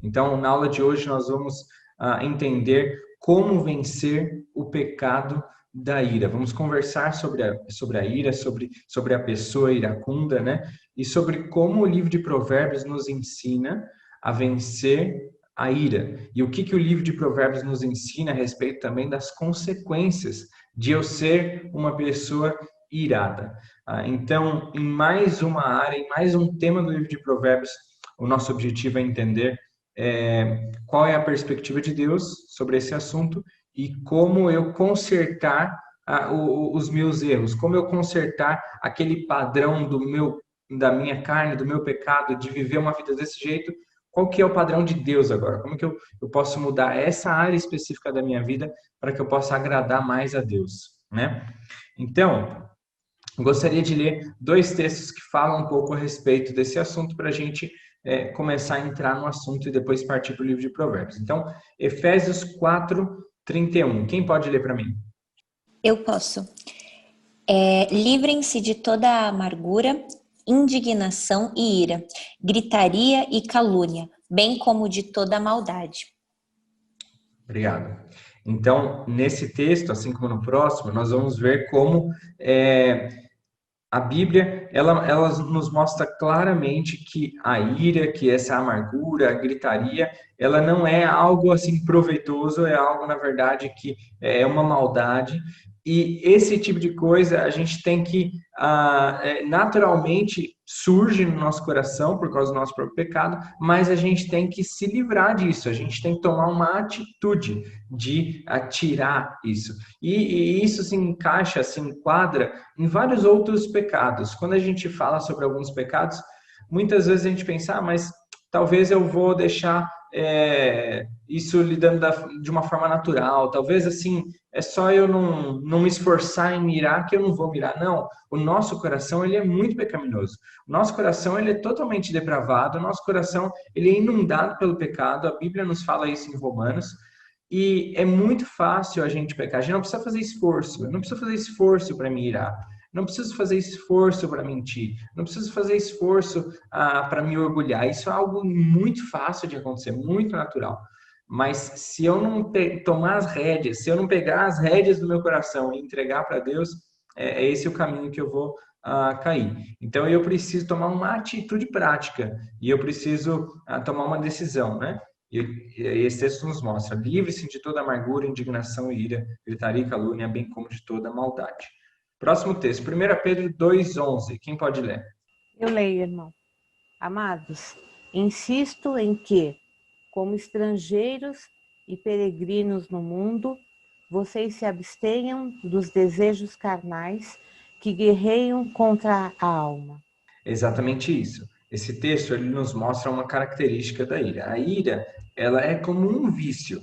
Então, na aula de hoje, nós vamos entender como vencer o pecado da ira. Vamos conversar sobre a ira, sobre a pessoa iracunda, né? E sobre como o livro de Provérbios nos ensina a vencer a ira. E o que o livro de Provérbios nos ensina a respeito também das consequências de eu ser uma pessoa irada. Então, em mais uma área, em mais um tema do livro de Provérbios, o nosso objetivo é entender qual é a perspectiva de Deus sobre esse assunto e como eu consertar os meus erros, como eu consertar aquele padrão da minha carne, do meu pecado, de viver uma vida desse jeito. Qual que é o padrão de Deus agora? Como que eu posso mudar essa área específica da minha vida para que eu possa agradar mais a Deus, né? Então, gostaria de ler 2 textos que falam um pouco a respeito desse assunto para a gente começar a entrar no assunto e depois partir para o livro de Provérbios. Então, Efésios 4:31. Quem pode ler para mim? Eu posso. Livrem-se de toda a amargura, indignação e ira, gritaria e calúnia, bem como de toda a maldade. Obrigado. Então, nesse texto, assim como no próximo, nós vamos ver como a Bíblia, ela nos mostra claramente que a ira, que essa amargura, a gritaria, ela não é algo assim proveitoso, é algo, na verdade, que é uma maldade. E esse tipo de coisa a gente tem que, naturalmente, surge no nosso coração por causa do nosso próprio pecado, mas a gente tem que se livrar disso, a gente tem que tomar uma atitude de tirar isso. E isso se encaixa, se enquadra em vários outros pecados. Quando a gente fala sobre alguns pecados, muitas vezes a gente pensa, mas talvez eu vou deixar isso lidando de uma forma natural, talvez assim, é só eu não me esforçar em mirar que eu não vou mirar. Não, o nosso coração ele é muito pecaminoso, o nosso coração ele é totalmente depravado, o nosso coração ele é inundado pelo pecado, a Bíblia nos fala isso em Romanos, e é muito fácil a gente pecar, a gente não precisa fazer esforço, eu não preciso fazer esforço para me irar, não preciso fazer esforço para mentir, não preciso fazer esforço para me orgulhar. Isso é algo muito fácil de acontecer, muito natural. Mas se eu não tomar as rédeas, se eu não pegar as rédeas do meu coração e entregar para Deus, é esse o caminho que eu vou cair. Então eu preciso tomar uma atitude prática e eu preciso tomar uma decisão, né? E esse texto nos mostra: livre-se de toda amargura, indignação e ira, gritaria e calúnia, bem como de toda maldade. Próximo texto, 1 Pedro 2:11. Quem pode ler? Eu leio, irmão. Amados, insisto em que, como estrangeiros e peregrinos no mundo, vocês se abstenham dos desejos carnais que guerreiam contra a alma. Exatamente isso. Esse texto ele nos mostra uma característica da ira. A ira, ela é como um vício,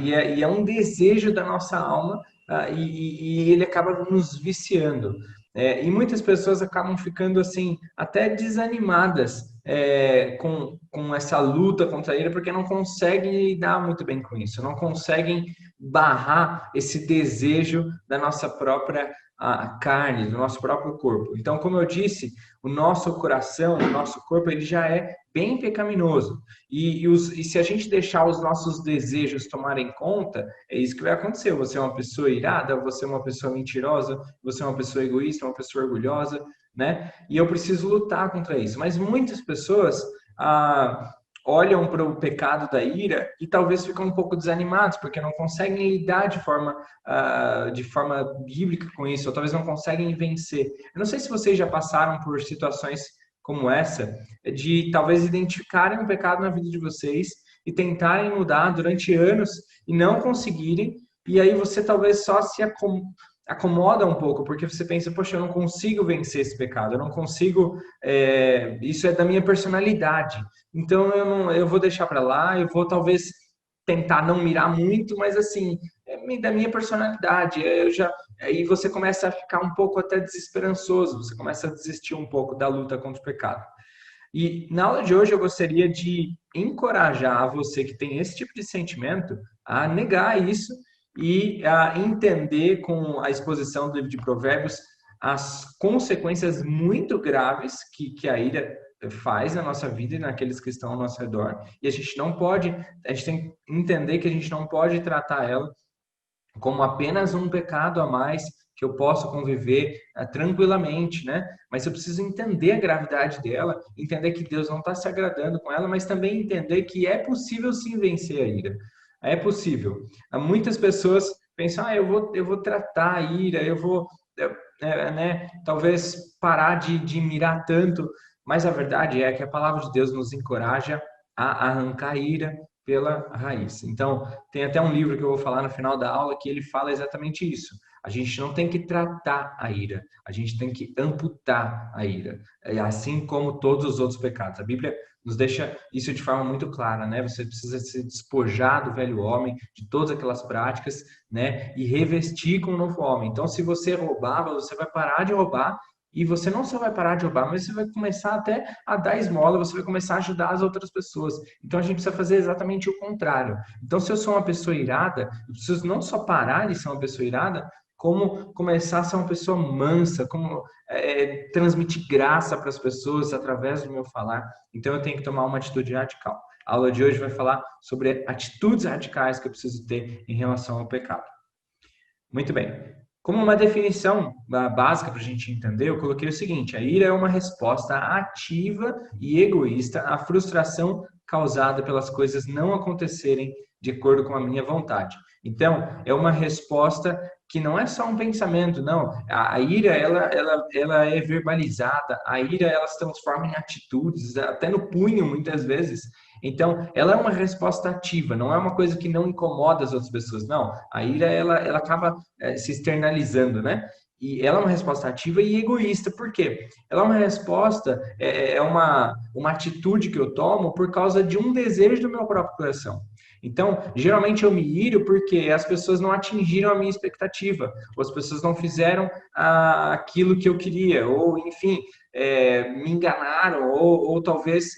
e é um desejo da nossa alma, e ele acaba nos viciando. E muitas pessoas acabam ficando assim, até desanimadas com essa luta contra a ira, porque não conseguem lidar muito bem com isso, não conseguem barrar esse desejo da nossa própria carne, do nosso próprio corpo. Então, como eu disse, o nosso coração, o nosso corpo, ele já é bem pecaminoso. E se a gente deixar os nossos desejos tomarem conta, é isso que vai acontecer. Você é uma pessoa irada, você é uma pessoa mentirosa, você é uma pessoa egoísta, uma pessoa orgulhosa, né? E eu preciso lutar contra isso. Mas muitas pessoas olham para o pecado da ira e talvez ficam um pouco desanimados, porque não conseguem lidar de forma bíblica com isso, ou talvez não conseguem vencer. Eu não sei se vocês já passaram por situações como essa, de talvez identificarem um pecado na vida de vocês e tentarem mudar durante anos e não conseguirem, e aí você talvez só se acomoda um pouco, porque você pensa, poxa, eu não consigo vencer esse pecado, eu não consigo, isso é da minha personalidade, então eu vou deixar para lá, eu vou talvez tentar não mirar muito, mas assim, da minha personalidade, aí você começa a ficar um pouco até desesperançoso, você começa a desistir um pouco da luta contra o pecado. E na aula de hoje eu gostaria de encorajar você que tem esse tipo de sentimento a negar isso e a entender com a exposição do livro de Provérbios as consequências muito graves que a ira faz na nossa vida e naqueles que estão ao nosso redor. E a gente tem que entender que a gente não pode tratar ela como apenas um pecado a mais que eu posso conviver tranquilamente, né? Mas eu preciso entender a gravidade dela, entender que Deus não está se agradando com ela, mas também entender que é possível sim vencer a ira. É possível. Muitas pessoas pensam, eu vou tratar a ira, eu vou, né, talvez parar de mirar tanto, mas a verdade é que a palavra de Deus nos encoraja a arrancar a ira pela raiz. Então, tem até um livro que eu vou falar no final da aula que ele fala exatamente isso. A gente não tem que tratar a ira, a gente tem que amputar a ira, assim como todos os outros pecados. A Bíblia nos deixa isso de forma muito clara, né? Você precisa se despojar do velho homem, de todas aquelas práticas, né? E revestir com o novo homem. Então, se você roubava, você vai parar de roubar. E você não só vai parar de roubar, mas você vai começar até a dar esmola, você vai começar a ajudar as outras pessoas. Então a gente precisa fazer exatamente o contrário. Então, se eu sou uma pessoa irada, eu preciso não só parar de ser uma pessoa irada, como começar a ser uma pessoa mansa, como transmitir graça para as pessoas através do meu falar. Então eu tenho que tomar uma atitude radical. A aula de hoje vai falar sobre atitudes radicais que eu preciso ter em relação ao pecado. Muito bem. Como uma definição básica para a gente entender, eu coloquei o seguinte: a ira é uma resposta ativa e egoísta à frustração causada pelas coisas não acontecerem de acordo com a minha vontade. Então, é uma resposta que não é só um pensamento, não. A ira, ela é verbalizada, a ira, ela se transforma em atitudes, até no punho, muitas vezes. Então, ela é uma resposta ativa, não é uma coisa que não incomoda as outras pessoas, não. A ira, ela acaba se externalizando, né? E ela é uma resposta ativa e egoísta. Por quê? Ela é uma resposta, uma atitude que eu tomo por causa de um desejo do meu próprio coração. Então, geralmente eu me iro porque as pessoas não atingiram a minha expectativa, ou as pessoas não fizeram aquilo que eu queria, ou, enfim, me enganaram, ou talvez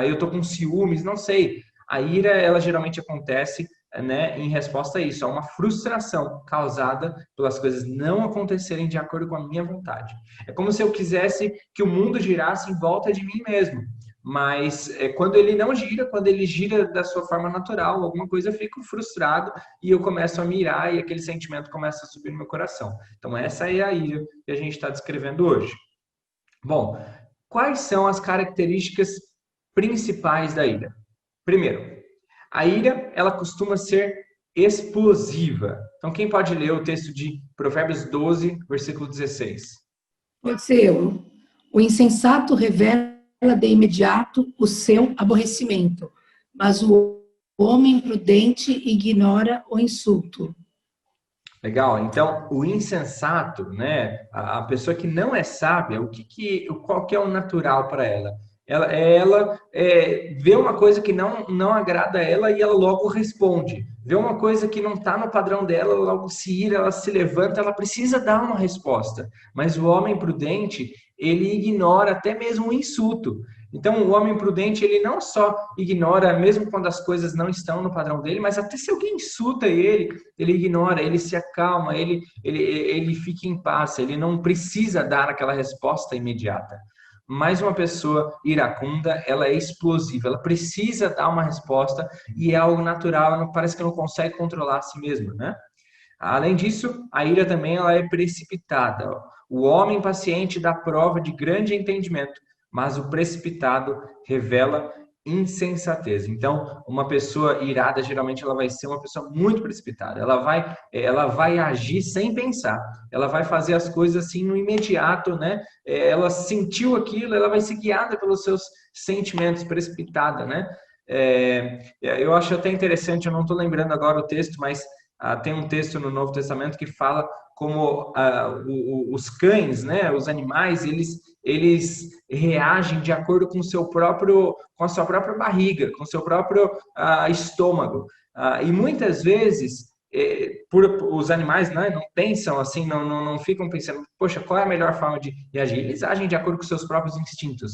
eu estou com ciúmes, não sei. A ira, ela geralmente acontece, né, em resposta a isso, a uma frustração causada pelas coisas não acontecerem de acordo com a minha vontade. É como se eu quisesse que o mundo girasse em volta de mim mesmo. Mas quando ele não gira, quando ele gira da sua forma natural, alguma coisa, eu fico frustrado e eu começo a mirar e aquele sentimento começa a subir no meu coração. Então essa é a ira que a gente está descrevendo hoje. Bom, quais são as características principais da ira? Primeiro, a ira, ela costuma ser explosiva. Então quem pode ler o texto de Provérbios 12, versículo 16? Pode ser eu. O insensato revela de imediato o seu aborrecimento, mas o homem prudente ignora o insulto. Legal. Então, o insensato, né, a pessoa que não é sábia, qual que é o natural para ela? Ela vê uma coisa que não agrada a ela e ela logo responde. Vê uma coisa que não está no padrão dela, ela logo se ira, ela se levanta, ela precisa dar uma resposta. Mas o homem prudente, ele ignora até mesmo o insulto. Então, o homem prudente, ele não só ignora, mesmo quando as coisas não estão no padrão dele, mas até se alguém insulta ele ignora, ele se acalma, ele fica em paz, ele não precisa dar aquela resposta imediata. Mas uma pessoa iracunda, ela é explosiva, ela precisa dar uma resposta e é algo natural, ela parece que não consegue controlar a si mesma, né? Além disso, a ira também ela é precipitada. O homem paciente dá prova de grande entendimento, mas o precipitado revela insensatez. Então, uma pessoa irada, geralmente, ela vai ser uma pessoa muito precipitada. Ela vai agir sem pensar. Ela vai fazer as coisas assim no imediato, né? Ela sentiu aquilo, ela vai ser guiada pelos seus sentimentos, precipitada, né? Eu acho até interessante, eu não estou lembrando agora o texto, mas tem um texto no Novo Testamento que fala como os cães, né, os animais, eles reagem de acordo com a sua própria barriga, com o seu próprio estômago. E muitas vezes, os animais, né, não pensam assim, não ficam pensando, poxa, qual é a melhor forma de reagir? Eles agem de acordo com seus próprios instintos.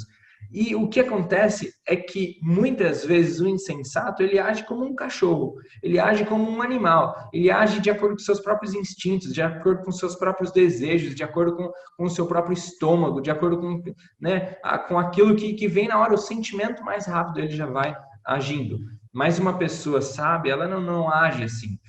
E o que acontece é que muitas vezes o insensato ele age como um cachorro, ele age como um animal, ele age de acordo com seus próprios instintos, de acordo com seus próprios desejos, de acordo com o seu próprio estômago, de acordo com, né, com aquilo que vem na hora, o sentimento mais rápido ele já vai agindo. Mas uma pessoa sábia, ela não age assim.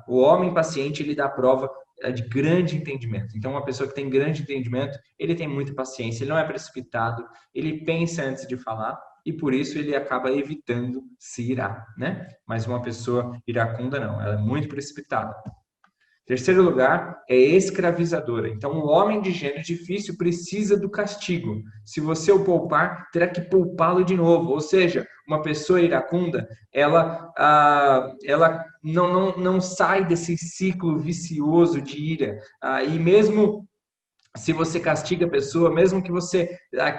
O homem paciente, ele dá prova de grande entendimento. Então, uma pessoa que tem grande entendimento, ele tem muita paciência, ele não é precipitado, ele pensa antes de falar e por isso ele acaba evitando se irar, né? Mas uma pessoa iracunda não, ela é muito precipitada. Terceiro lugar é escravizadora. Então, o homem de gênio difícil precisa do castigo. Se você o poupar, terá que poupá-lo de novo. Ou seja, uma pessoa iracunda, ela não sai desse ciclo vicioso de ira. E mesmo se você castiga a pessoa, mesmo que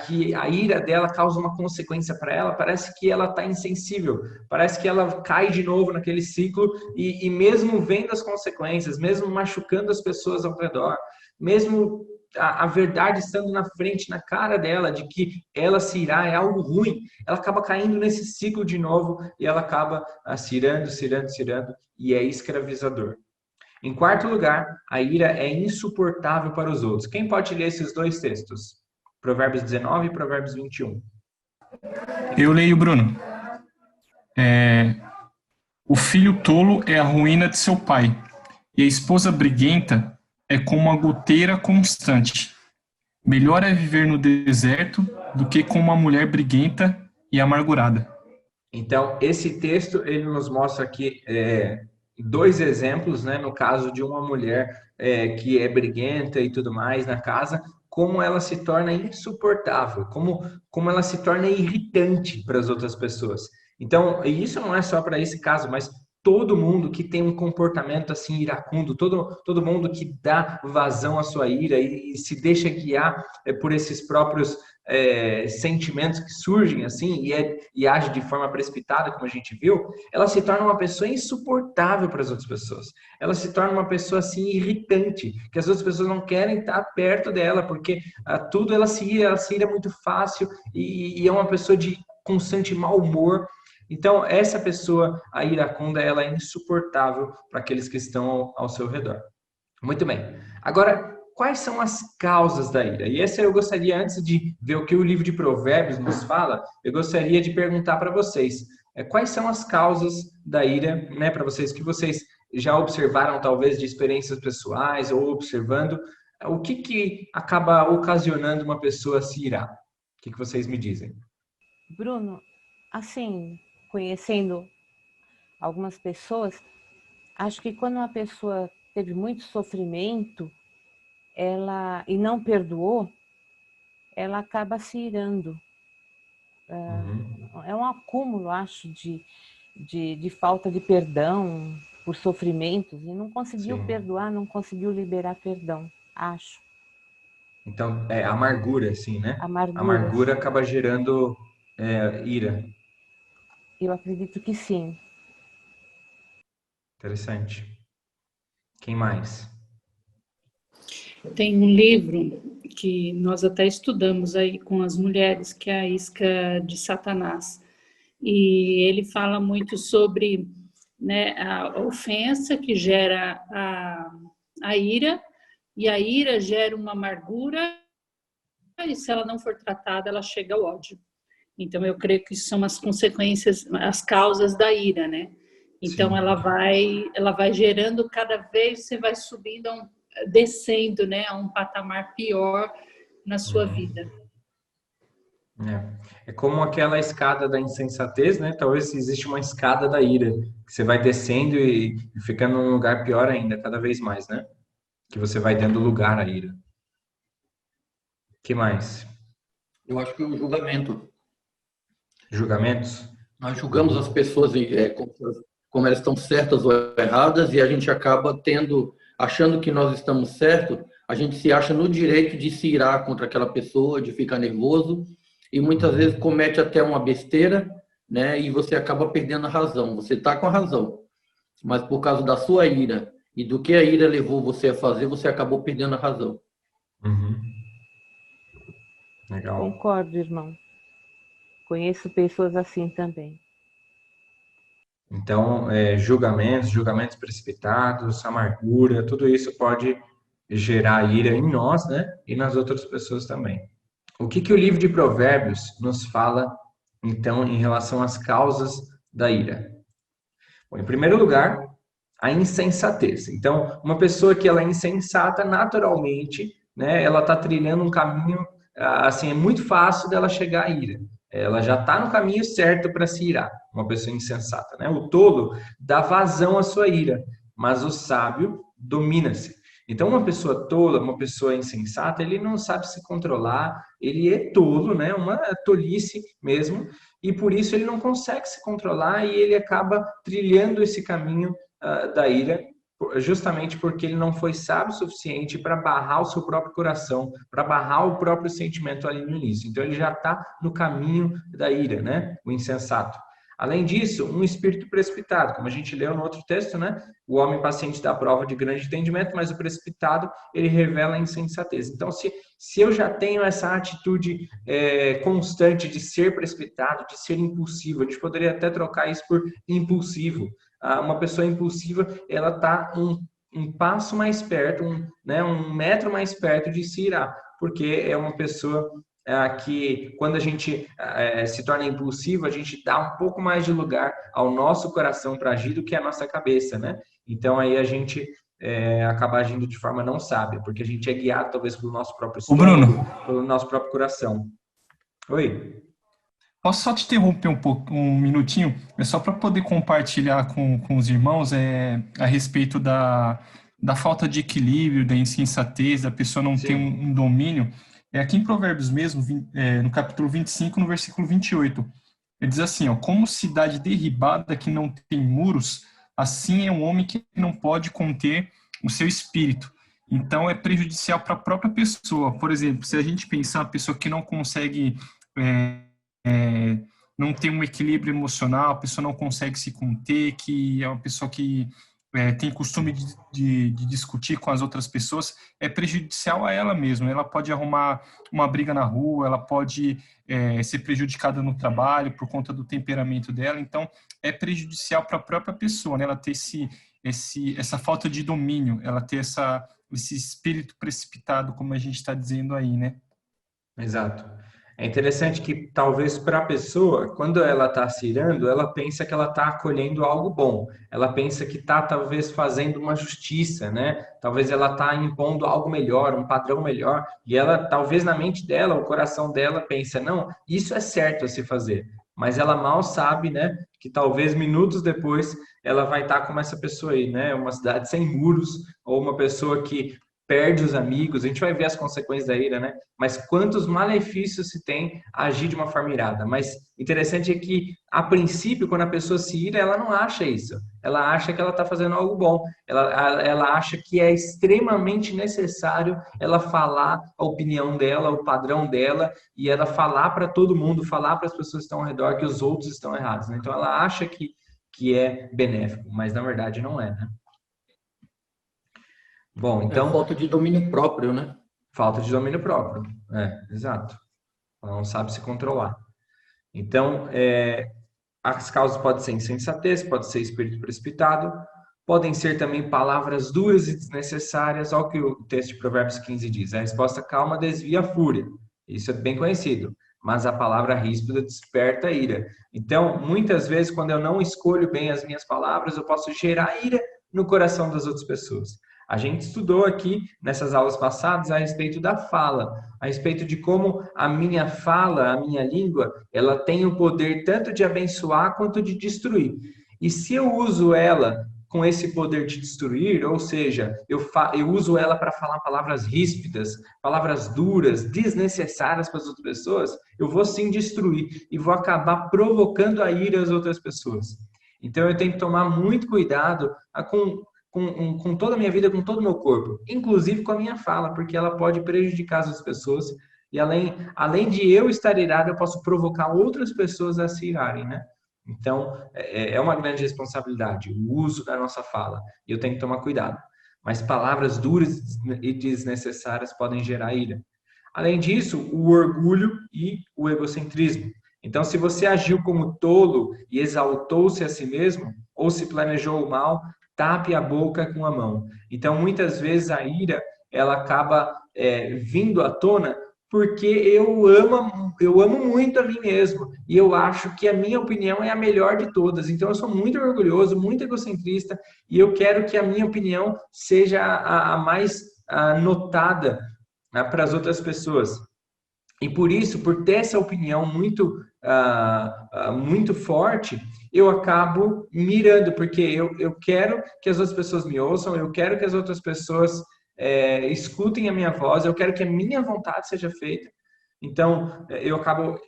que a ira dela cause uma consequência para ela, parece que ela está insensível, parece que ela cai de novo naquele ciclo e mesmo vendo as consequências, mesmo machucando as pessoas ao redor, mesmo a verdade estando na frente, na cara dela, de que ela se irá é algo ruim, ela acaba caindo nesse ciclo de novo e ela acaba se irando, e é escravizador. Em quarto lugar, a ira é insuportável para os outros. Quem pode ler esses dois textos? Provérbios 19 e Provérbios 21. Eu leio, Bruno. O filho tolo é a ruína de seu pai, e a esposa briguenta é como uma goteira constante. Melhor é viver no deserto do que com uma mulher briguenta e amargurada. Então, esse texto, ele nos mostra aqui dois exemplos, né, no caso de uma mulher que é briguenta e tudo mais na casa, como ela se torna insuportável, como ela se torna irritante para as outras pessoas. Então, isso não é só para esse caso, mas todo mundo que tem um comportamento assim iracundo, todo mundo que dá vazão à sua ira e se deixa guiar por esses próprios sentimentos que surgem assim e age de forma precipitada, como a gente viu, ela se torna uma pessoa insuportável para as outras pessoas. Ela se torna uma pessoa assim irritante, que as outras pessoas não querem estar perto dela, porque tudo ela se ira muito fácil e é uma pessoa de constante mau humor. Então, essa pessoa, a iracunda, ela é insuportável para aqueles que estão ao seu redor. Muito bem. Agora, quais são as causas da ira? E essa eu gostaria, antes de ver o que o livro de Provérbios nos fala, eu gostaria de perguntar para vocês, quais são as causas da ira, né, para vocês, que vocês já observaram, talvez, de experiências pessoais ou observando, o que acaba ocasionando uma pessoa a se irar? O que vocês me dizem? Bruno, assim, conhecendo algumas pessoas, acho que quando uma pessoa teve muito sofrimento, e não perdoou, ela acaba se irando. É um acúmulo, acho, de falta de perdão por sofrimentos, e não conseguiu perdoar, não conseguiu liberar perdão, acho. Então, amargura, assim, né? Amargura. Amargura acaba gerando ira. Eu acredito que sim. Interessante. Quem mais? Tem um livro que nós até estudamos aí com as mulheres, que é a Isca de Satanás. E ele fala muito sobre, né, a ofensa que gera a ira, e a ira gera uma amargura, e se ela não for tratada, ela chega ao ódio. Então, eu creio que isso são as consequências, as causas da ira, né? Então, ela vai gerando cada vez, você vai subindo, descendo, né, a um patamar pior na sua vida. É como aquela escada da insensatez, né? Talvez existe uma escada da ira, que você vai descendo e ficando num lugar pior ainda, cada vez mais, né? Que você vai dando lugar à ira. Que mais? Eu acho que o julgamento. Julgamentos? Nós julgamos as pessoas como elas estão certas ou erradas, e a gente acaba achando que nós estamos certos, a gente se acha no direito de se irar contra aquela pessoa, de ficar nervoso, e muitas vezes comete até uma besteira, né? E você acaba perdendo a razão. Você está com a razão, mas por causa da sua ira e do que a ira levou você a fazer, você acabou perdendo a razão. Legal. Concordo, irmão. Conheço pessoas assim também. Então, julgamentos precipitados, amargura, tudo isso pode gerar ira em nós, né? E nas outras pessoas também. O que o livro de Provérbios nos fala, então, em relação às causas da ira? Bom, em primeiro lugar, a insensatez. Então, uma pessoa que ela é insensata, naturalmente, né, ela está trilhando um caminho, assim, é muito fácil dela chegar à ira. Ela já está no caminho certo para se irar, uma pessoa insensata, né? O tolo dá vazão à sua ira, mas o sábio domina-se. Então, uma pessoa tola, uma pessoa insensata, ele não sabe se controlar, ele é tolo, né? Uma tolice mesmo, e por isso ele não consegue se controlar e ele acaba trilhando esse caminho da ira, justamente porque ele não foi sábio o suficiente para barrar o seu próprio coração, para barrar o próprio sentimento ali no início. Então ele já está no caminho da ira, né? O insensato. Além disso, um espírito precipitado, como a gente leu no outro texto, né? O homem paciente dá prova de grande entendimento, mas o precipitado, ele revela a insensatez. Então, se eu já tenho essa atitude constante de ser precipitado, de ser impulsivo, a gente poderia até trocar isso por impulsivo. Uma pessoa impulsiva, ela está um passo mais perto, um metro mais perto de se irar, porque é uma pessoa que, quando a gente se torna impulsivo, a gente dá um pouco mais de lugar ao nosso coração para agir do que a nossa cabeça, né? Então, aí a gente acaba agindo de forma não sábia, porque a gente é guiado, talvez, pelo nosso próprio estômago, pelo nosso próprio coração. Oi? Posso só te interromper um minutinho? É só para poder compartilhar com os irmãos a respeito da falta de equilíbrio, da insensatez, da pessoa não ter um domínio. Aqui em Provérbios mesmo, no capítulo 25, no versículo 28, ele diz assim, como cidade derribada que não tem muros, assim é um homem que não pode conter o seu espírito. Então, é prejudicial para a própria pessoa. Por exemplo, se a gente pensar uma pessoa que não consegue... não tem um equilíbrio emocional, a pessoa não consegue se conter, que é uma pessoa que tem costume de discutir com as outras pessoas, é prejudicial a ela mesma. Ela pode arrumar uma briga na rua, ela pode ser prejudicada no trabalho por conta do temperamento dela. Então, é prejudicial para a própria pessoa, né? Ela ter essa falta de domínio, ela ter esse espírito precipitado, como a gente está dizendo aí, né? Exato. É interessante que, talvez, para a pessoa, quando ela está se irando, ela pensa que ela está acolhendo algo bom. Ela pensa que está, talvez, fazendo uma justiça, né? Talvez ela está impondo algo melhor, um padrão melhor. E ela, talvez, na mente dela, o coração dela pensa, não, isso é certo a se fazer. Mas ela mal sabe, né, que talvez minutos depois ela vai estar como essa pessoa aí, né? Uma cidade sem muros, ou uma pessoa que perde os amigos, a gente vai ver as consequências da ira, né? Mas quantos malefícios se tem a agir de uma forma irada. Mas interessante é que, a princípio, quando a pessoa se ira, ela não acha isso. Ela acha que ela está fazendo algo bom. Ela acha que é extremamente necessário ela falar a opinião dela, o padrão dela, e ela falar para todo mundo, falar para as pessoas que estão ao redor que os outros estão errados, né? Então, ela acha que é benéfico, mas na verdade não é, né? Bom, então... falta de domínio próprio, né? Falta de domínio próprio, exato. Ela não sabe se controlar. Então, as causas podem ser insensatez, pode ser espírito precipitado, podem ser também palavras duras e desnecessárias. Olha o que o texto de Provérbios 15 diz. A resposta calma desvia a fúria. Isso é bem conhecido. Mas a palavra ríspida desperta a ira. Então, muitas vezes, quando eu não escolho bem as minhas palavras, eu posso gerar ira no coração das outras pessoas. A gente estudou aqui, nessas aulas passadas, a respeito da fala, a respeito de como a minha fala, a minha língua, ela tem o poder tanto de abençoar quanto de destruir. E se eu uso ela com esse poder de destruir, ou seja, eu uso ela para falar palavras ríspidas, palavras duras, desnecessárias para as outras pessoas, eu vou sim destruir e vou acabar provocando a ira às outras pessoas. Então eu tenho que tomar muito cuidado com toda a minha vida, com todo o meu corpo, inclusive com a minha fala, porque ela pode prejudicar as pessoas e além de eu estar irado, eu posso provocar outras pessoas a se irarem, né? Então, é uma grande responsabilidade o uso da nossa fala e eu tenho que tomar cuidado. Mas palavras duras e desnecessárias podem gerar ira. Além disso, o orgulho e o egocentrismo. Então, se você agiu como tolo e exaltou-se a si mesmo, ou se planejou o mal, tape a boca com a mão. Então, muitas vezes a ira, ela acaba vindo à tona porque eu amo muito a mim mesmo e eu acho que a minha opinião é a melhor de todas. Então, eu sou muito orgulhoso, muito egocentrista e eu quero que a minha opinião seja a mais notada, né, para as outras pessoas. E por isso, por ter essa opinião muito forte, eu acabo mirando, porque eu quero que as outras pessoas me ouçam, eu quero que as outras pessoas escutem a minha voz, eu quero que a minha vontade seja feita. Então, eu acabo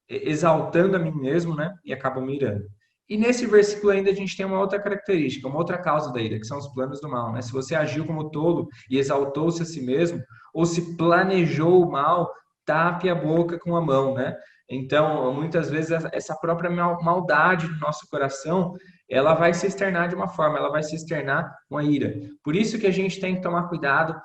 exaltando a mim mesmo, né? E acabo mirando. E nesse versículo ainda a gente tem uma outra característica, uma outra causa da ira, que são os planos do mal, né? Se você agiu como tolo e exaltou-se a si mesmo, ou se planejou o mal, tape a boca com a mão, né? Então, muitas vezes, essa própria maldade do nosso coração, ela vai se externar de uma forma, ela vai se externar com a ira. Por isso que a gente tem que tomar cuidado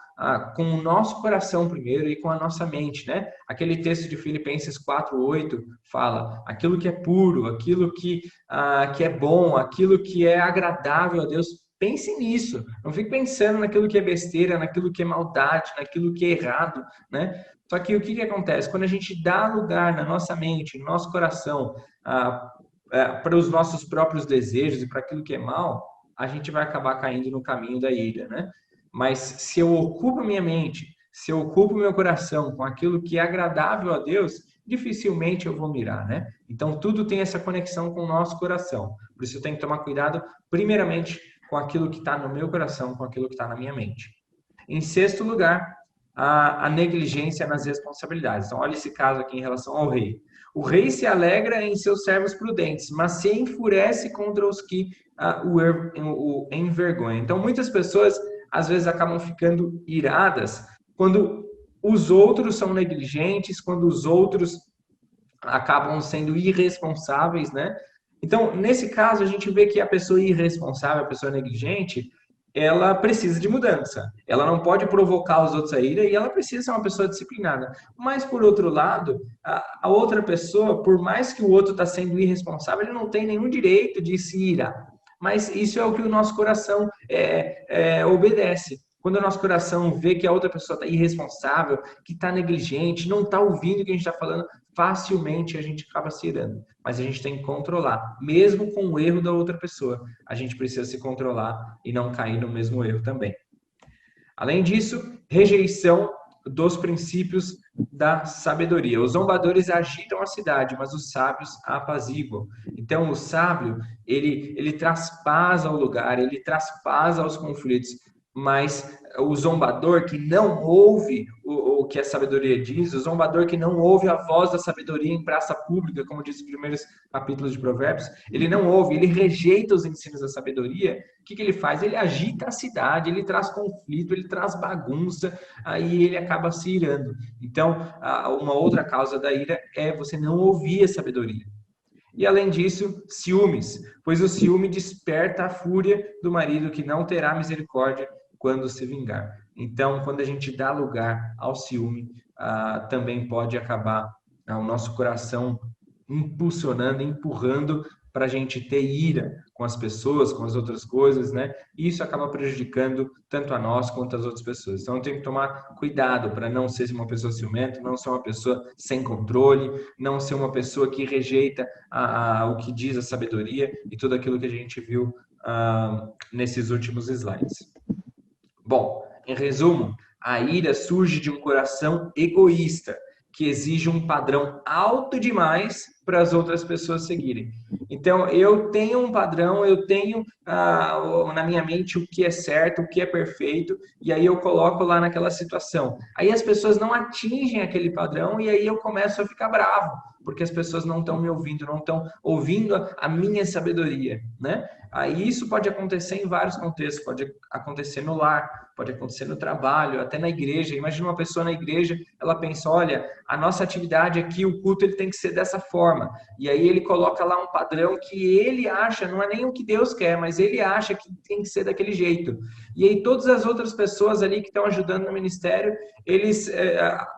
com o nosso coração primeiro e com a nossa mente, né? Aquele texto de Filipenses 4:8 fala, aquilo que é puro, aquilo que é bom, aquilo que é agradável a Deus, pense nisso. Não fique pensando naquilo que é besteira, naquilo que é maldade, naquilo que é errado, né? Só que o que acontece? Quando a gente dá lugar na nossa mente, no nosso coração, para os nossos próprios desejos e para aquilo que é mal, a gente vai acabar caindo no caminho da ira, né? Mas se eu ocupo minha mente, se eu ocupo meu coração com aquilo que é agradável a Deus, dificilmente eu vou mirar, né? Então, tudo tem essa conexão com o nosso coração. Por isso, eu tenho que tomar cuidado, primeiramente, com aquilo que está no meu coração, com aquilo que está na minha mente. Em sexto lugar, a negligência nas responsabilidades. Então, olha esse caso aqui em relação ao rei. O rei se alegra em seus servos prudentes, mas se enfurece contra os que o envergonham. Então, muitas pessoas, às vezes, acabam ficando iradas quando os outros são negligentes, quando os outros acabam sendo irresponsáveis, né? Então, nesse caso, a gente vê que a pessoa irresponsável, a pessoa negligente, ela precisa de mudança. Ela não pode provocar os outros a ira e ela precisa ser uma pessoa disciplinada. Mas, por outro lado, a outra pessoa, por mais que o outro está sendo irresponsável, ele não tem nenhum direito de se irar. Mas isso é o que o nosso coração obedece. Quando o nosso coração vê que a outra pessoa está irresponsável, que está negligente, não está ouvindo o que a gente está falando, facilmente a gente acaba se irando. Mas a gente tem que controlar, mesmo com o erro da outra pessoa. A gente precisa se controlar e não cair no mesmo erro também. Além disso, rejeição dos princípios da sabedoria. Os zombadores agitam a cidade, mas os sábios a apaziguam. Então, o sábio, ele traz paz ao lugar, ele traz paz aos conflitos. Mas o zombador que não ouve o que a sabedoria diz, o zombador que não ouve a voz da sabedoria em praça pública, como diz os primeiros capítulos de Provérbios, ele não ouve, ele rejeita os ensinos da sabedoria. O que ele faz? Ele agita a cidade, ele traz conflito, ele traz bagunça, aí ele acaba se irando. Então, uma outra causa da ira é você não ouvir a sabedoria. E além disso, ciúmes, pois o ciúme desperta a fúria do marido que não terá misericórdia quando se vingar. Então, quando a gente dá lugar ao ciúme, também pode acabar o nosso coração impulsionando, empurrando para a gente ter ira com as pessoas, com as outras coisas, né? E isso acaba prejudicando tanto a nós quanto as outras pessoas. Então, tem que tomar cuidado para não ser uma pessoa ciumenta, não ser uma pessoa sem controle, não ser uma pessoa que rejeita o que diz a sabedoria e tudo aquilo que a gente viu nesses últimos slides. Bom, em resumo, a ira surge de um coração egoísta, que exige um padrão alto demais para as outras pessoas seguirem. Então, eu tenho um padrão, eu tenho na minha mente o que é certo, o que é perfeito, e aí eu coloco lá naquela situação. Aí as pessoas não atingem aquele padrão e aí eu começo a ficar bravo, porque as pessoas não estão me ouvindo, não estão ouvindo a minha sabedoria, né? Aí isso pode acontecer em vários contextos, pode acontecer no lar, pode acontecer no trabalho, até na igreja. Imagina uma pessoa na igreja, ela pensa, olha, a nossa atividade aqui, o culto, ele tem que ser dessa forma. E aí ele coloca lá um padrão que ele acha, não é nem o que Deus quer, mas ele acha que tem que ser daquele jeito. E aí todas as outras pessoas ali que estão ajudando no ministério, eles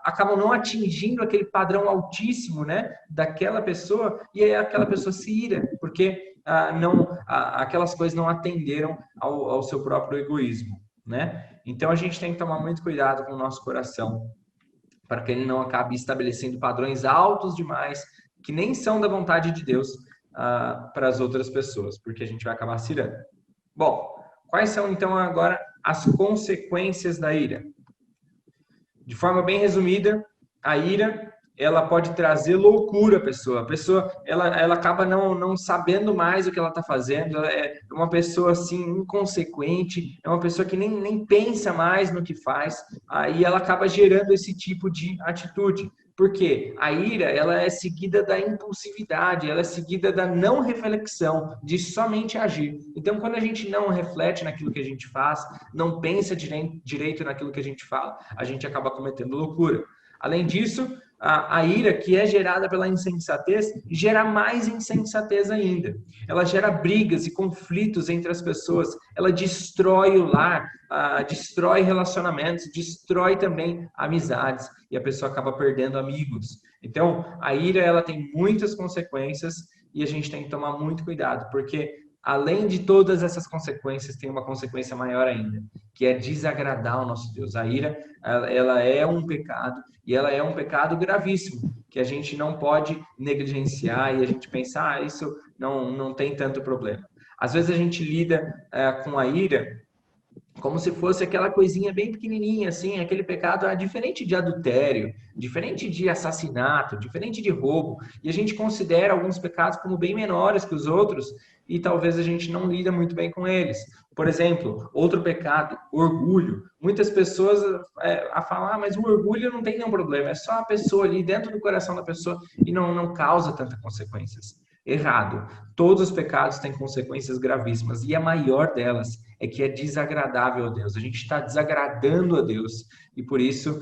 acabam não atingindo aquele padrão altíssimo, né, daquela pessoa, e aí aquela pessoa se ira, porque aquelas coisas não atenderam ao seu próprio egoísmo, né? Então a gente tem que tomar muito cuidado com o nosso coração, para que ele não acabe estabelecendo padrões altos demais, que nem são da vontade de Deus para as outras pessoas, porque a gente vai acabar se irando. Bom, quais são então agora as consequências da ira? De forma bem resumida, a ira, ela pode trazer loucura à pessoa. A pessoa, ela acaba não sabendo mais o que ela está fazendo. Ela é uma pessoa, assim, inconsequente. É uma pessoa que nem pensa mais no que faz. Aí ela acaba gerando esse tipo de atitude. Por quê? A ira, ela é seguida da impulsividade. Ela é seguida da não reflexão, de somente agir. Então, quando a gente não reflete naquilo que a gente faz, não pensa direito naquilo que a gente fala, a gente acaba cometendo loucura. Além disso, a ira, que é gerada pela insensatez, gera mais insensatez ainda. Ela gera brigas e conflitos entre as pessoas. Ela destrói o lar, destrói relacionamentos, destrói também amizades. E a pessoa acaba perdendo amigos. Então, a ira, ela tem muitas consequências e a gente tem que tomar muito cuidado, porque além de todas essas consequências, tem uma consequência maior ainda, que é desagradar o nosso Deus. A ira, ela é um pecado, e ela é um pecado gravíssimo, que a gente não pode negligenciar e a gente pensar, isso não tem tanto problema. Às vezes a gente lida com a ira como se fosse aquela coisinha bem pequenininha, assim, aquele pecado diferente de adultério, diferente de assassinato, diferente de roubo, e a gente considera alguns pecados como bem menores que os outros, e talvez a gente não lida muito bem com eles. Por exemplo, outro pecado, orgulho. Muitas pessoas falam, mas o orgulho não tem nenhum problema, é só a pessoa ali dentro do coração da pessoa e não causa tantas consequências. Errado. Todos os pecados têm consequências gravíssimas e a maior delas é que é desagradável a Deus. A gente está desagradando a Deus e por isso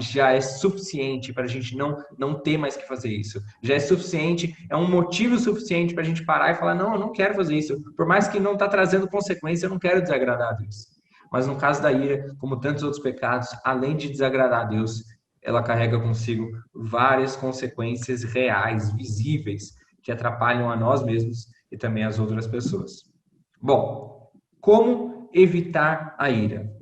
já é suficiente para a gente não ter mais que fazer isso. Já é suficiente, é um motivo suficiente para a gente parar e falar, não, eu não quero fazer isso. Por mais que não está trazendo consequência, eu não quero desagradar a Deus. Mas no caso da ira, como tantos outros pecados, além de desagradar a Deus, ela carrega consigo várias consequências reais, visíveis, que atrapalham a nós mesmos e também as outras pessoas. Bom, como evitar a ira?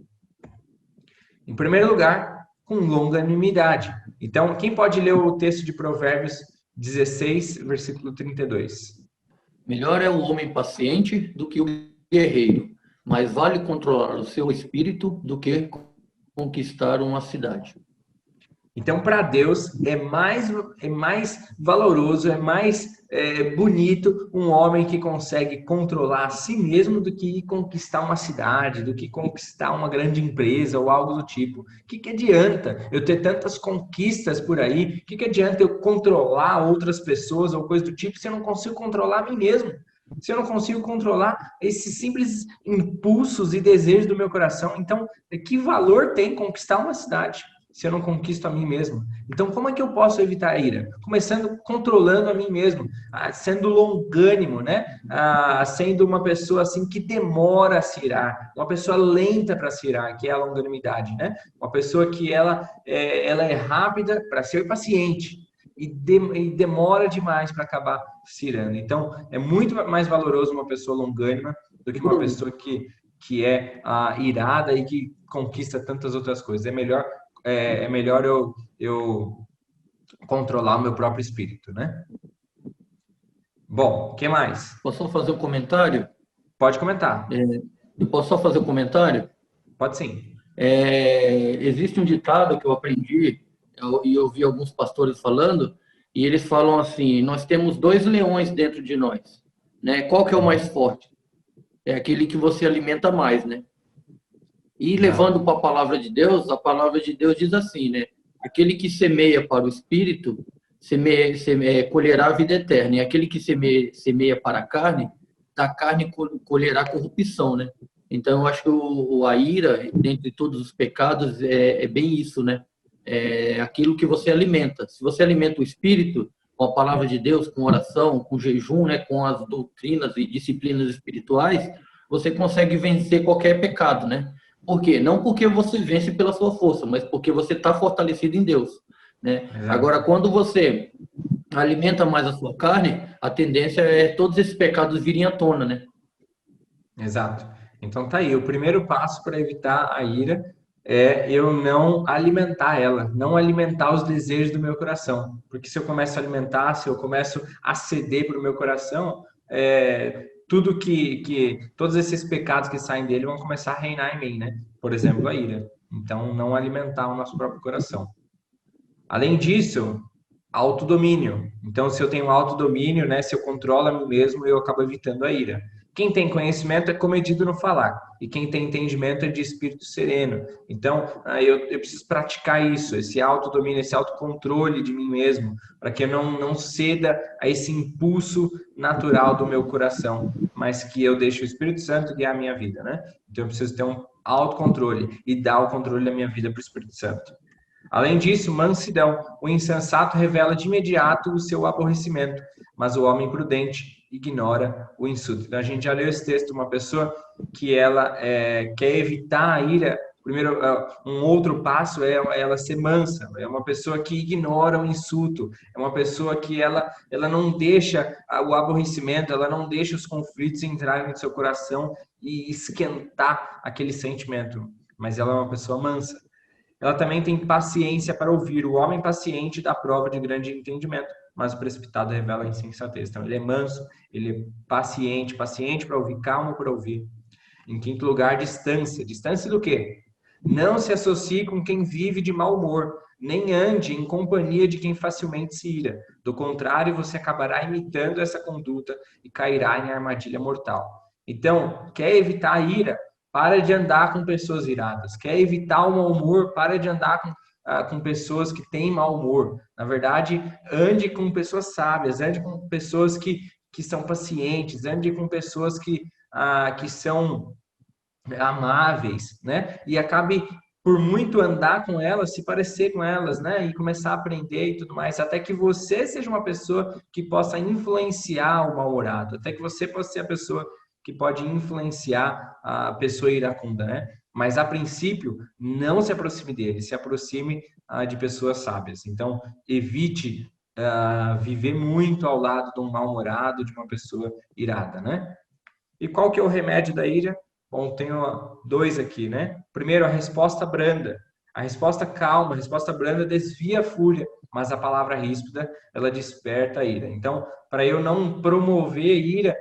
Em primeiro lugar, com longanimidade. Então, quem pode ler o texto de Provérbios 16, versículo 32? Melhor é o homem paciente do que o guerreiro, mas vale controlar o seu espírito do que conquistar uma cidade. Então, para Deus, é mais valoroso, é mais bonito um homem que consegue controlar a si mesmo do que conquistar uma cidade, do que conquistar uma grande empresa ou algo do tipo. O que adianta eu ter tantas conquistas por aí? O que adianta eu controlar outras pessoas ou coisa do tipo se eu não consigo controlar a mim mesmo? Se eu não consigo controlar esses simples impulsos e desejos do meu coração, então, que valor tem conquistar uma cidade se eu não conquisto a mim mesmo? Então, como é que eu posso evitar a ira? Começando controlando a mim mesmo, sendo longânimo, né? Sendo uma pessoa assim que demora a se irar, uma pessoa lenta para se irar, que é a longanimidade, né? Uma pessoa que ela é rápida para ser paciente e demora demais para acabar se irando. Então, é muito mais valoroso uma pessoa longânima do que uma pessoa que é irada e que conquista tantas outras coisas. É melhor eu controlar o meu próprio espírito, né? Bom, o que mais? Posso só fazer um comentário? Pode comentar. Eu posso só fazer um comentário? Pode sim. Existe um ditado que eu aprendi e eu vi alguns pastores falando, e eles falam assim, nós temos 2 leões dentro de nós, né? Qual que é o mais forte? É aquele que você alimenta mais, né? E levando para a palavra de Deus diz assim, né? Aquele que semeia para o espírito, colherá a vida eterna. E aquele que semeia para a carne, da carne colherá corrupção, né? Então, eu acho que a ira, dentre todos os pecados, é bem isso, né? É aquilo que você alimenta. Se você alimenta o espírito com a palavra de Deus, com oração, com jejum, né, com as doutrinas e disciplinas espirituais, você consegue vencer qualquer pecado, né? Por quê? Não porque você vence pela sua força, mas porque você está fortalecido em Deus, né? Exato. Agora, quando você alimenta mais a sua carne, a tendência é todos esses pecados virem à tona, né? Exato. Então tá aí, o primeiro passo para evitar a ira é eu não alimentar ela, não alimentar os desejos do meu coração. Porque se eu começo a alimentar, se eu começo a ceder para o meu coração, todos esses pecados que saem dele vão começar a reinar em mim, né? Por exemplo, a ira. Então, não alimentar o nosso próprio coração. Além disso, autodomínio. Então, se eu tenho autodomínio, né, se eu controlo a mim mesmo, eu acabo evitando a ira. Quem tem conhecimento é comedido no falar, e quem tem entendimento é de espírito sereno. Então, eu preciso praticar isso, esse autodomínio, esse autocontrole de mim mesmo, para que eu não ceda a esse impulso natural do meu coração, mas que eu deixe o Espírito Santo guiar a minha vida, né? Então, eu preciso ter um autocontrole e dar o controle da minha vida para o Espírito Santo. Além disso, mansidão. O insensato revela de imediato o seu aborrecimento, mas o homem prudente ignora o insulto. Então, a gente já leu esse texto, uma pessoa que ela quer evitar a ira. Primeiro, um outro passo é ela ser mansa, é uma pessoa que ignora o insulto, é uma pessoa que ela não deixa o aborrecimento, ela não deixa os conflitos entrarem no seu coração e esquentar aquele sentimento, mas ela é uma pessoa mansa. Ela também tem paciência para ouvir. O homem paciente dá prova de grande entendimento, mas o precipitado revela a insensatez. Então, ele é manso, ele é paciente para ouvir, calmo para ouvir. Em quinto lugar, distância. Distância do quê? Não se associe com quem vive de mau humor, nem ande em companhia de quem facilmente se ira. Do contrário, você acabará imitando essa conduta e cairá em armadilha mortal. Então, quer evitar a ira? Para de andar com pessoas iradas. Quer evitar o mau humor? Para de andar com pessoas que têm mau humor. Na verdade, ande com pessoas sábias, ande com pessoas que são pacientes, ande com pessoas que são amáveis, né? E acabe, por muito andar com elas, se parecer com elas, né? E começar a aprender e tudo mais, até que você seja uma pessoa que possa influenciar o mal-humorado, até que você possa ser a pessoa que pode influenciar a pessoa iracunda, né? Mas, a princípio, não se aproxime dele, se aproxime de pessoas sábias. Então, evite viver muito ao lado de um mal-humorado, de uma pessoa irada, né? E qual que é o remédio da ira? Bom, tenho dois aqui, né? Primeiro, a resposta branda. A resposta calma, a resposta branda desvia a fúria, mas a palavra ríspida, ela desperta a ira. Então, para eu não promover ira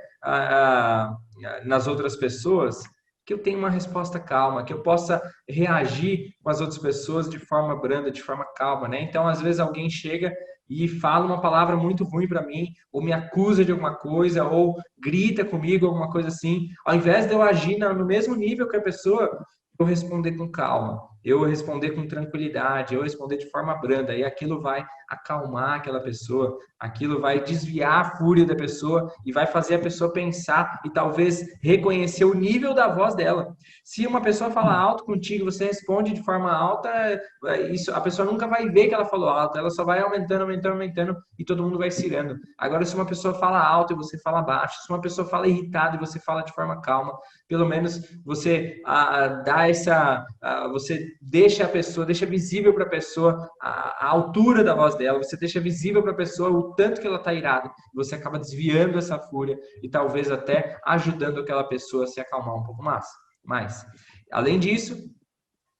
nas outras pessoas, que eu tenha uma resposta calma, que eu possa reagir com as outras pessoas de forma branda, de forma calma, né? Então, às vezes alguém chega e fala uma palavra muito ruim para mim, ou me acusa de alguma coisa, ou grita comigo, alguma coisa assim. Ao invés de eu agir no mesmo nível que a pessoa, eu responder com calma, eu responder com tranquilidade, eu responder de forma branda, e aquilo vai acalmar aquela pessoa, aquilo vai desviar a fúria da pessoa e vai fazer a pessoa pensar e talvez reconhecer o nível da voz dela. Se uma pessoa fala alto contigo, você responde de forma alta, isso, a pessoa nunca vai ver que ela falou alto, ela só vai aumentando, aumentando, aumentando e todo mundo vai se irando. Agora, se uma pessoa fala alto e você fala baixo, se uma pessoa fala irritado e você fala de forma calma, pelo menos você você deixa a pessoa, deixa visível para a pessoa a altura da voz dela, você deixa visível para a pessoa o tanto que ela está irada, você acaba desviando essa fúria e talvez até ajudando aquela pessoa a se acalmar um pouco mais. Além disso,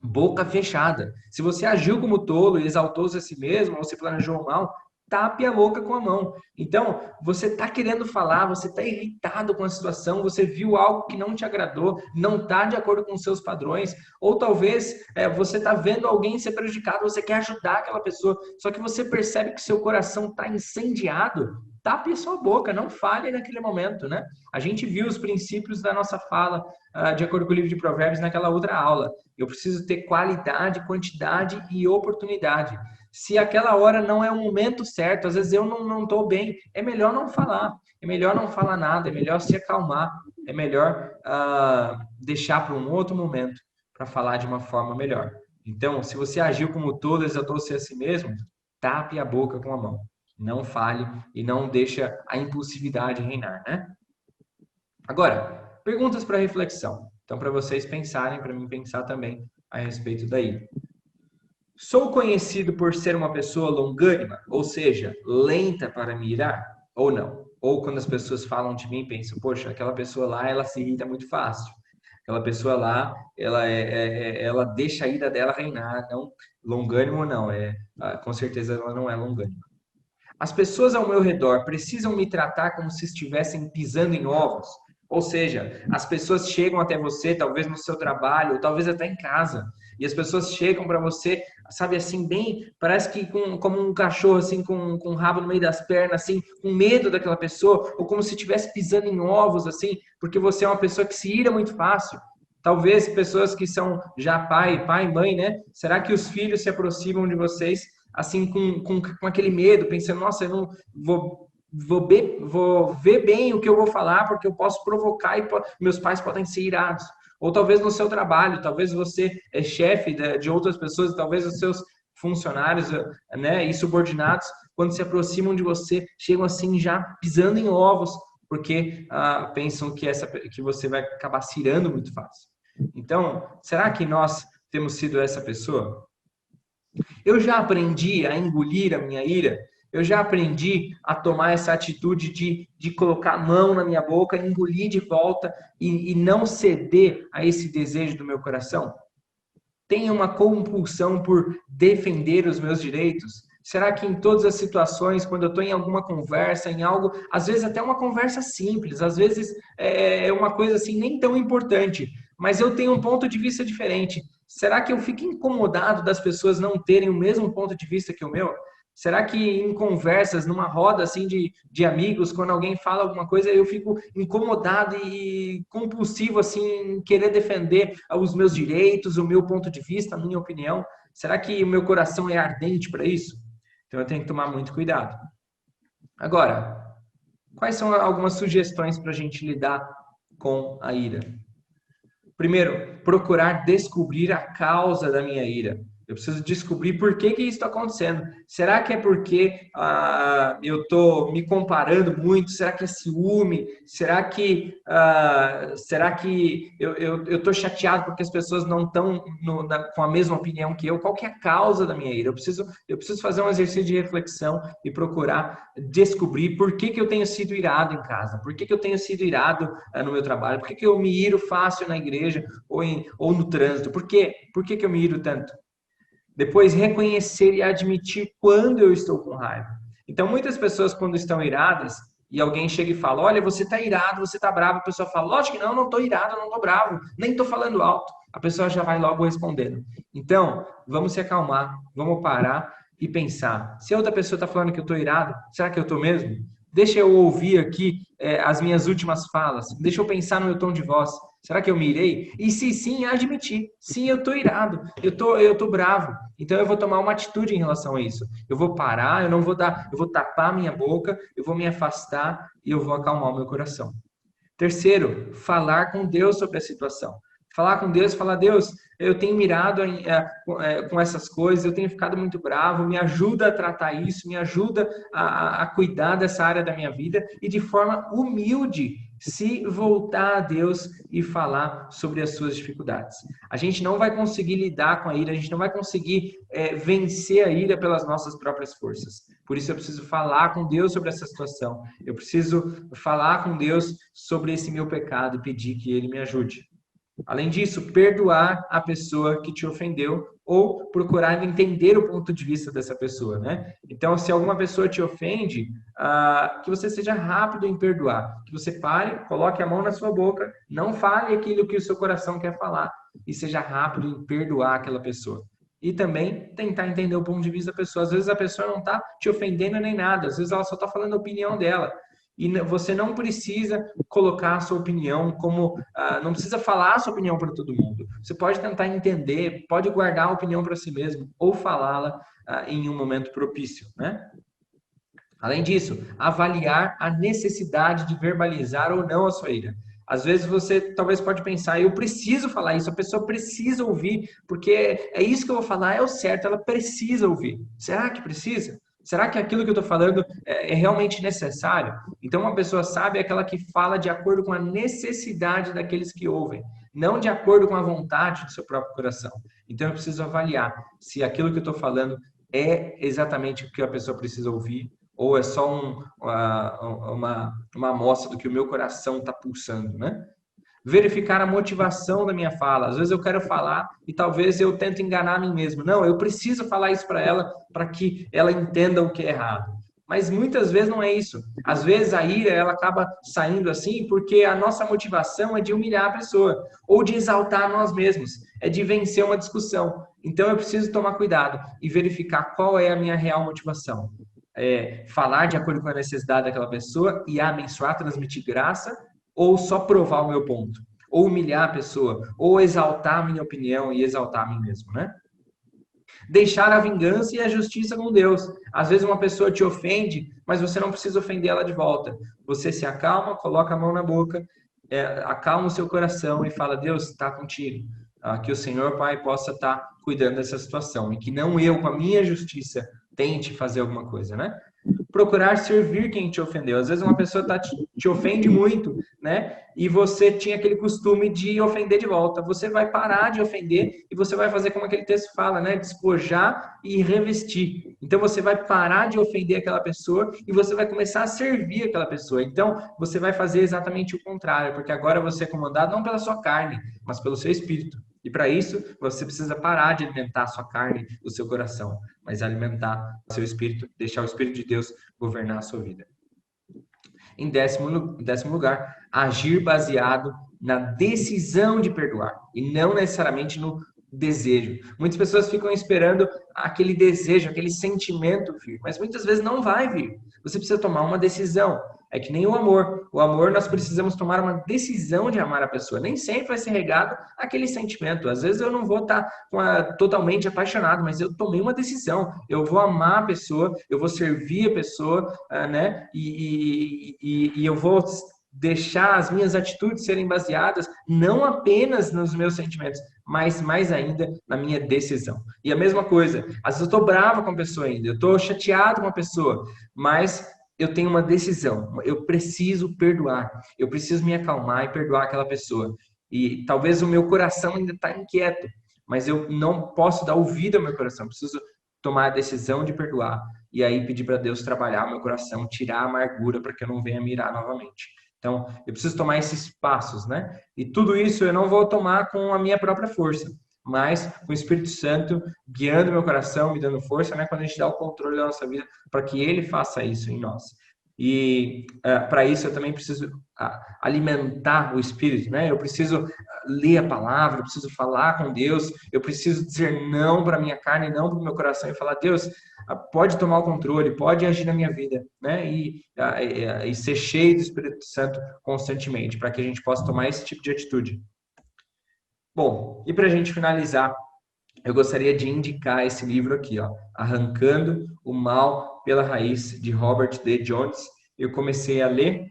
boca fechada. Se você agiu como tolo e exaltou-se a si mesmo, ou se planejou mal, tape a boca com a mão. Então, você está querendo falar, você está irritado com a situação, você viu algo que não te agradou, não está de acordo com os seus padrões, ou talvez você está vendo alguém ser prejudicado, você quer ajudar aquela pessoa, só que você percebe que seu coração está incendiado. Tape a sua boca, não fale naquele momento, né? A gente viu os princípios da nossa fala, de acordo com o livro de Provérbios, naquela outra aula. Eu preciso ter qualidade, quantidade e oportunidade. Se aquela hora não é o momento certo, às vezes eu não estou bem, é melhor não falar. É melhor não falar nada, é melhor se acalmar. é melhor deixar para um outro momento para falar de uma forma melhor. Então, se você agiu como tolo, exaltou-se a si mesmo, tape a boca com a mão. Não fale e não deixa a impulsividade reinar, né? Agora, perguntas para reflexão. Então, para vocês pensarem, para mim pensar também a respeito da ira. Sou conhecido por ser uma pessoa longânima, ou seja, lenta para me irar, ou não? Ou quando as pessoas falam de mim, pensam, poxa, aquela pessoa lá, ela se irrita muito fácil. Aquela pessoa lá, ela deixa a ira dela reinar, não longânimo não, com certeza ela não é longânima. As pessoas ao meu redor precisam me tratar como se estivessem pisando em ovos, ou seja, as pessoas chegam até você, talvez no seu trabalho, ou talvez até em casa, e as pessoas chegam para você, sabe, assim, bem, parece que como um cachorro, assim, com o rabo no meio das pernas, assim, com medo daquela pessoa, ou como se estivesse pisando em ovos, assim, porque você é uma pessoa que se ira muito fácil. Talvez pessoas que são já pai e mãe, né? Será que os filhos se aproximam de vocês, assim, com aquele medo, pensando, nossa, eu não vou ver bem o que eu vou falar, porque eu posso provocar e meus pais podem ser irados. Ou talvez no seu trabalho, talvez você é chefe de outras pessoas, talvez os seus funcionários, né, e subordinados, quando se aproximam de você, chegam assim já pisando em ovos, porque pensam que você vai acabar se irando muito fácil. Então, será que nós temos sido essa pessoa? Eu já aprendi a engolir a minha ira. Eu já aprendi a tomar essa atitude de colocar a mão na minha boca, engolir de volta e não ceder a esse desejo do meu coração? Tenho uma compulsão por defender os meus direitos? Será que em todas as situações, quando eu estou em alguma conversa, em algo, às vezes até uma conversa simples, às vezes é uma coisa assim nem tão importante, mas eu tenho um ponto de vista diferente. Será que eu fico incomodado das pessoas não terem o mesmo ponto de vista que o meu? Será que em conversas, numa roda assim de amigos, quando alguém fala alguma coisa, eu fico incomodado e compulsivo assim em querer defender os meus direitos, o meu ponto de vista, a minha opinião? Será que o meu coração é ardente para isso? Então eu tenho que tomar muito cuidado. Agora, quais são algumas sugestões para a gente lidar com a ira? Primeiro, procurar descobrir a causa da minha ira. Eu preciso descobrir por que isso está acontecendo. Será que é porque eu estou me comparando muito? Será que é ciúme? Será que eu estou chateado porque as pessoas não estão com a mesma opinião que eu? Qual que é a causa da minha ira? Eu preciso fazer um exercício de reflexão e procurar descobrir por que eu tenho sido irado em casa, por que eu tenho sido irado no meu trabalho, por que eu me iro fácil na igreja ou no trânsito, por que eu me iro tanto? Depois, reconhecer e admitir quando eu estou com raiva. Então, muitas pessoas, quando estão iradas, e alguém chega e fala, olha, você está irado, você está bravo, a pessoa fala, lógico que não estou irado, não estou bravo, nem estou falando alto. A pessoa já vai logo respondendo. Então, vamos se acalmar, vamos parar e pensar. Se a outra pessoa está falando que eu estou irado, será que eu estou mesmo? Deixa eu ouvir aqui as minhas últimas falas. Deixa eu pensar no meu tom de voz. Será que eu me irei? E se sim, admitir. Sim, eu estou irado. Eu tô bravo. Então eu vou tomar uma atitude em relação a isso. Eu vou parar, eu vou tapar minha boca, eu vou me afastar e eu vou acalmar o meu coração. Terceiro, falar com Deus sobre a situação. Falar com Deus, falar, Deus, eu tenho mirado com essas coisas, eu tenho ficado muito bravo, me ajuda a tratar isso, me ajuda a cuidar dessa área da minha vida e de forma humilde se voltar a Deus e falar sobre as suas dificuldades. A gente não vai conseguir lidar com a ira, a gente não vai conseguir vencer a ira pelas nossas próprias forças. Por isso eu preciso falar com Deus sobre essa situação, eu preciso falar com Deus sobre esse meu pecado e pedir que Ele me ajude. Além disso, perdoar a pessoa que te ofendeu ou procurar entender o ponto de vista dessa pessoa, né? Então, se alguma pessoa te ofende, que você seja rápido em perdoar. Que você pare, coloque a mão na sua boca, não fale aquilo que o seu coração quer falar e seja rápido em perdoar aquela pessoa. E também tentar entender o ponto de vista da pessoa. Às vezes a pessoa não está te ofendendo nem nada, às vezes ela só está falando a opinião dela. E você não precisa colocar a sua opinião como... não precisa falar a sua opinião para todo mundo. Você pode tentar entender, pode guardar a opinião para si mesmo ou falá-la em um momento propício, né? Além disso, avaliar a necessidade de verbalizar ou não a sua ira. Às vezes você talvez pode pensar, eu preciso falar isso, a pessoa precisa ouvir, porque é isso que eu vou falar, é o certo, ela precisa ouvir. Será que precisa? Será que aquilo que eu estou falando é realmente necessário? Então, uma pessoa sábia é aquela que fala de acordo com a necessidade daqueles que ouvem, não de acordo com a vontade do seu próprio coração. Então, eu preciso avaliar se aquilo que eu estou falando é exatamente o que a pessoa precisa ouvir, ou é só uma amostra do que o meu coração está pulsando, né? Verificar a motivação da minha fala. Às vezes eu quero falar e talvez eu tento enganar a mim mesmo. Não, eu preciso falar isso para ela para que ela entenda o que é errado. Mas muitas vezes não é isso. Às vezes a ira ela acaba saindo assim porque a nossa motivação é de humilhar a pessoa ou de exaltar nós mesmos, é de vencer uma discussão. Então eu preciso tomar cuidado e verificar qual é a minha real motivação. Falar de acordo com a necessidade daquela pessoa e abençoar, transmitir graça, ou só provar o meu ponto, ou humilhar a pessoa, ou exaltar a minha opinião e exaltar a mim mesmo, né? Deixar a vingança e a justiça com Deus. Às vezes uma pessoa te ofende, mas você não precisa ofender ela de volta. Você se acalma, coloca a mão na boca, acalma o seu coração e fala, Deus está contigo. Que o Senhor, Pai, possa estar cuidando dessa situação e que não eu, com a minha justiça, tente fazer alguma coisa, né? Procurar servir quem te ofendeu. Às vezes uma pessoa te ofende muito, né? E você tinha aquele costume de ofender de volta. Você vai parar de ofender e você vai fazer como aquele texto fala, né? Despojar e revestir. Então você vai parar de ofender aquela pessoa e você vai começar a servir aquela pessoa. Então você vai fazer exatamente o contrário, porque agora você é comandado não pela sua carne, mas pelo seu espírito. E para isso, você precisa parar de alimentar a sua carne, o seu coração, mas alimentar o seu espírito, deixar o Espírito de Deus governar a sua vida. Em décimo lugar, agir baseado na decisão de perdoar e não necessariamente no desejo. Muitas pessoas ficam esperando aquele desejo, aquele sentimento vir, mas muitas vezes não vai vir. Você precisa tomar uma decisão. É que nem o amor. O amor, nós precisamos tomar uma decisão de amar a pessoa. Nem sempre vai ser regado aquele sentimento. Às vezes eu não vou estar totalmente apaixonado, mas eu tomei uma decisão. Eu vou amar a pessoa, eu vou servir a pessoa, né? E eu vou deixar as minhas atitudes serem baseadas não apenas nos meus sentimentos, mas mais ainda na minha decisão. E a mesma coisa, às vezes eu estou bravo com a pessoa ainda, eu estou chateado com a pessoa, mas eu tenho uma decisão, eu preciso perdoar, eu preciso me acalmar e perdoar aquela pessoa. E talvez o meu coração ainda está inquieto, mas eu não posso dar ouvido ao meu coração, eu preciso tomar a decisão de perdoar e aí pedir para Deus trabalhar o meu coração, tirar a amargura para que eu não venha mirar novamente. Então, eu preciso tomar esses passos, né? E tudo isso eu não vou tomar com a minha própria força, mas com o Espírito Santo guiando meu coração, me dando força, né? Quando a gente dá o controle da nossa vida, para que Ele faça isso em nós. E para isso eu também preciso alimentar o Espírito, né? Eu preciso ler a palavra, eu preciso falar com Deus, eu preciso dizer não para a minha carne, não para o meu coração e falar, Deus, pode tomar o controle, pode agir na minha vida, né? E ser cheio do Espírito Santo constantemente, para que a gente possa tomar esse tipo de atitude. Bom, e para a gente finalizar, eu gostaria de indicar esse livro aqui, ó, Arrancando o Mal pela Raiz, de Robert D. Jones. Eu comecei a ler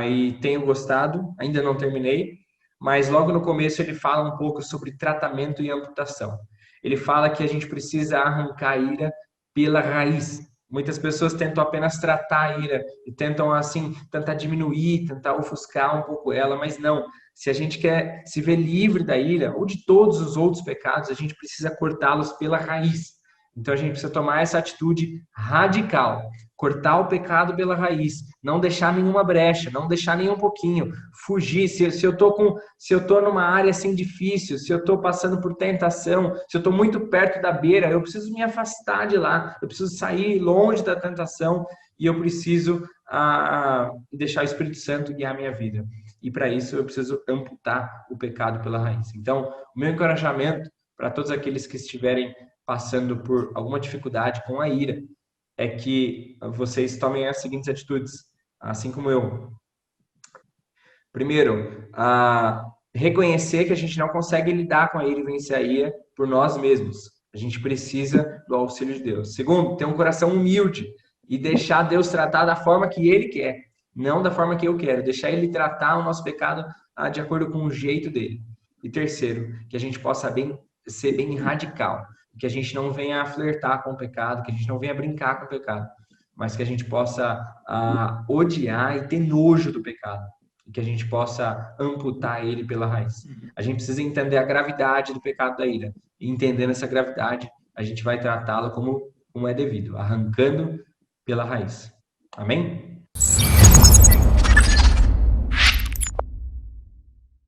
e tenho gostado, ainda não terminei, mas logo no começo ele fala um pouco sobre tratamento e amputação. Ele fala que a gente precisa arrancar a ira pela raiz. Muitas pessoas tentam apenas tratar a ira e tentam, assim, tentar diminuir, tentar ofuscar um pouco ela, mas não. Se a gente quer se ver livre da ira ou de todos os outros pecados, a gente precisa cortá-los pela raiz. Então a gente precisa tomar essa atitude radical, cortar o pecado pela raiz, não deixar nenhuma brecha, não deixar nem um pouquinho, fugir. Se eu tô numa área assim difícil, se eu estou passando por tentação, se eu estou muito perto da beira, eu preciso me afastar de lá, eu preciso sair longe da tentação e eu preciso deixar o Espírito Santo guiar a minha vida. E para isso eu preciso amputar o pecado pela raiz. Então, o meu encorajamento para todos aqueles que estiverem passando por alguma dificuldade com a ira é que vocês tomem as seguintes atitudes, assim como eu. Primeiro, reconhecer que a gente não consegue lidar com a ira e vencer a ira por nós mesmos. A gente precisa do auxílio de Deus. Segundo, ter um coração humilde e deixar Deus tratar da forma que Ele quer. não da forma que eu quero, deixar ele tratar o nosso pecado de acordo com o jeito dele. E terceiro, que a gente possa ser bem radical, que a gente não venha flertar com o pecado, que a gente não venha brincar com o pecado, mas que a gente possa odiar e ter nojo do pecado, e que a gente possa amputar ele pela raiz. A gente precisa entender a gravidade do pecado da ira, e entendendo essa gravidade, a gente vai tratá-la como é devido, arrancando pela raiz. Amém?